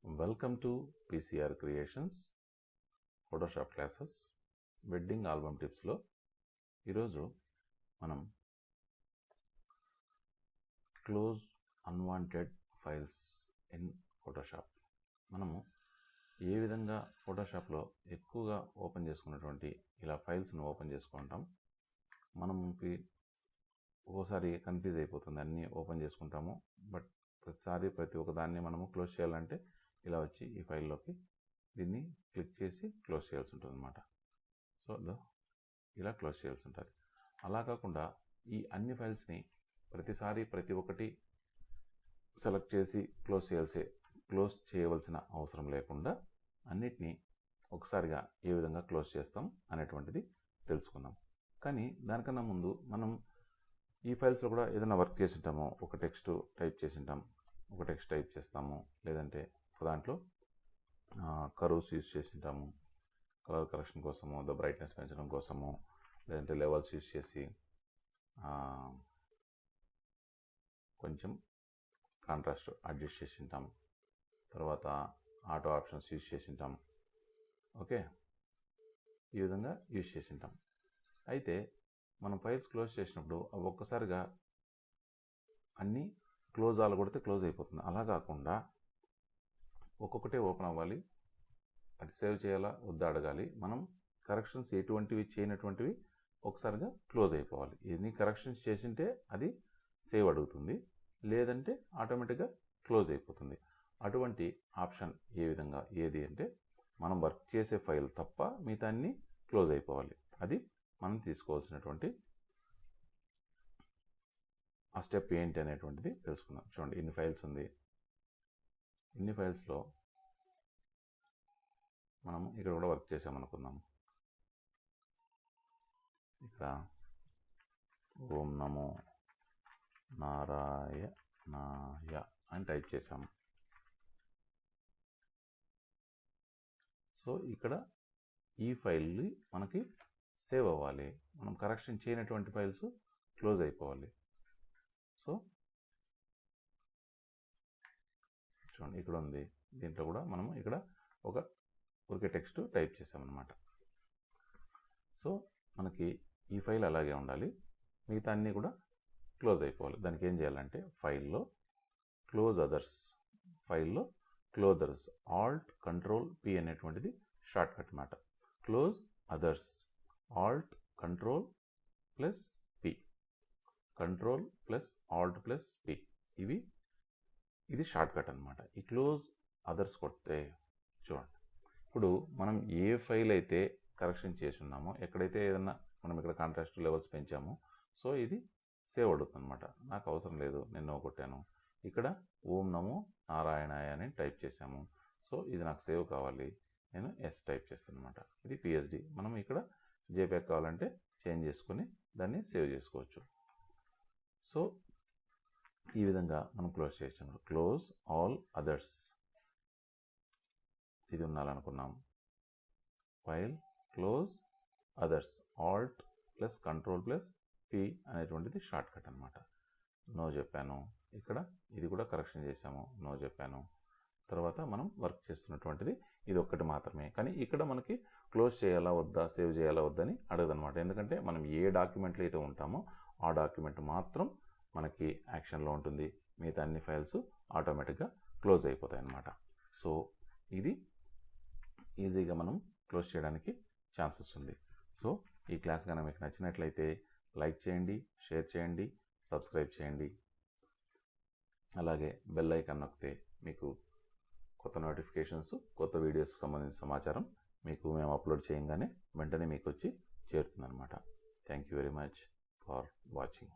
Welcome to PCR Creations Photoshop classes wedding album టిప్స్లో ఈరోజు మనం close unwanted files in Photoshop మనము ఏ విధంగా ఫోటోషాప్లో ఎక్కువగా ఓపెన్ చేసుకున్నటువంటి ఇలా ఫైల్స్ను ఓపెన్ చేసుకుంటాం. మనకి ఒక్కోసారి కన్ఫ్యూజ్ అయిపోతుంది, అన్నీ ఓపెన్ చేసుకుంటాము, బట్ ప్రతి ఒక్క దాన్ని మనము క్లోజ్ చేయాలంటే ఇలా వచ్చి ఈ ఫైల్లోకి దీన్ని క్లిక్ చేసి క్లోజ్ చేయాల్సి ఉంటుంది అన్నమాట. సో ఇలా క్లోజ్ చేయాల్సి ఉంటుంది. అలా కాకుండా ఈ అన్ని ఫైల్స్ని ప్రతి ఒక్కటి సెలెక్ట్ చేసి క్లోజ్ చేయవలసిన అవసరం లేకుండా అన్నిటినీ ఒకసారిగా ఏ విధంగా క్లోజ్ చేస్తాం అనేటువంటిది తెలుసుకుందాం. కానీ దానికన్నా ముందు మనం ఈ ఫైల్స్లో కూడా ఏదైనా వర్క్ చేసి ఉంటాము, ఒక టెక్స్ట్ టైప్ చేస్తాము, లేదంటే దాంట్లో కర్వ్స్ యూజ్ చేసి ఉంటాము, కలర్ కరెక్షన్ కోసము, బ్రైట్నెస్ పెంచడం కోసము, లేదంటే లెవెల్స్ యూజ్ చేసి కొంచెం కాంట్రాస్ట్ అడ్జస్ట్ చేసి ఉంటాం, తర్వాత ఆటో ఆప్షన్స్ యూజ్ చేసి ఉంటాం. ఓకే, ఈ విధంగా యూజ్ చేసి ఉంటాం. అయితే మనం ఫైల్స్ క్లోజ్ చేసినప్పుడు అవి ఒక్కసారిగా అన్నీ క్లోజ్ కొడితే క్లోజ్ అయిపోతుంది. అలా కాకుండా ఒక్కొక్కటే ఓపెన్ అవ్వాలి, అది సేవ్ చేయాలా వద్దా అడగాలి. మనం కరెక్షన్స్ ఎటువంటివి చేయనటువంటివి ఒకసారిగా క్లోజ్ అయిపోవాలి. ఎన్ని కరెక్షన్స్ చేసింటే అది సేవ్ అడుగుతుంది, లేదంటే ఆటోమేటిక్గా క్లోజ్ అయిపోతుంది. అటువంటి ఆప్షన్ ఏది అంటే మనం వర్క్ చేసే ఫైల్ తప్ప మిగతా అన్ని క్లోజ్ అయిపోవాలి. అది మనం తీసుకోవాల్సినటువంటి ఆ స్టెప్ ఏంటి అనేటువంటిది తెలుసుకుందాం. చూడండి, ఇన్ని ఫైల్స్ ఉంది. ఇన్ని ఫైల్స్లో మనము ఇక్కడ కూడా వర్క్ చేసామనుకుందాం. ఇక్కడ ఓం నమో నారాయణాయ అని టైప్ చేసాము. సో ఇక్కడ ఈ ఫైల్ మనకి సేవ్ అవ్వాలి. మనం కరెక్షన్ చేయనటువంటి ఫైల్స్ క్లోజ్ అయిపోవాలి. సో చూడండి, ఇక్కడ ఉంది. దీంట్లో కూడా మనము ఇక్కడ ఊరికే టెక్స్ట్ టైప్ చేసామన్నమాట. సో మనకి ఈ ఫైల్ అలాగే ఉండాలి, మిగతా అన్నీ కూడా క్లోజ్ అయిపోవాలి. దానికి ఏం చేయాలంటే ఫైల్లో close others Alt control P అనేటువంటిది షార్ట్ కట్ అన్నమాట. Close others Alt control plus P, control plus Alt plus P, ఇది షార్ట్ కట్ అనమాట. ఈ క్లోజ్ అదర్స్ కొడితే చూడండి, ఇప్పుడు మనం ఏ ఫైల్ అయితే కరెక్షన్ చేసి ఉన్నామో, ఎక్కడైతే ఏదన్నా మనం ఇక్కడ కాంట్రాస్ట్ లెవెల్స్ పెంచామో, సో ఇది సేవ్ అవుతుంది అనమాట. నాకు అవసరం లేదు, నేను కొట్టాను. ఇక్కడ ఓం నమో నారాయణాయ అని టైప్ చేసాము. సో ఇది నాకు సేవ్ కావాలి, నేను ఎస్ టైప్ చేస్తాను అనమాట. ఇది పిఎస్డి. మనం ఇక్కడ జేపీఈజీ కావాలంటే చేంజ్ చేసుకొని దాన్ని సేవ్ చేసుకోవచ్చు. సో ఈ విధంగా మనం క్లోజ్ చేసాము. క్లోజ్ ఆల్ అదర్స్ ఇది ఉండాలనుకున్నాం. File close others alt plus control plus P అనేటువంటిది షార్ట్ కట్ అనమాట. నో చెప్పాను. ఇక్కడ ఇది కూడా కరెక్షన్ చేసాము, నో చెప్పాను. తర్వాత మనం వర్క్ చేస్తున్నటువంటిది ఇది ఒక్కటి మాత్రమే. కానీ ఇక్కడ మనకి క్లోజ్ చేయాలా వద్దా, సేవ్ చేయాలా వద్దని అడగదనమాట. ఎందుకంటే మనం ఏ డాక్యుమెంట్లో అయితే ఉంటామో ఆ డాక్యుమెంట్ మాత్రం మనకి యాక్షన్లో ఉంటుంది, మిగతా అన్ని ఫైల్స్ ఆటోమేటిక్గా క్లోజ్ అయిపోతాయి అన్నమాట. సో ఇది ఈజీగా మనం క్లోజ్ చేయడానికి ఛాన్సెస్ ఉంది. సో ఈ క్లాస్ కనుక మీకు నచ్చినట్లయితే లైక్ చేయండి, షేర్ చేయండి, సబ్స్క్రైబ్ చేయండి. అలాగే బెల్ ఐకాన్ నొక్కితే మీకు కొత్త నోటిఫికేషన్స్, కొత్త వీడియోస్కి సంబంధించిన సమాచారం మీకు మేము అప్లోడ్ చేయగానే వెంటనే మీకు వచ్చి చేరుతుంది అనమాట. Thank you very much for watching.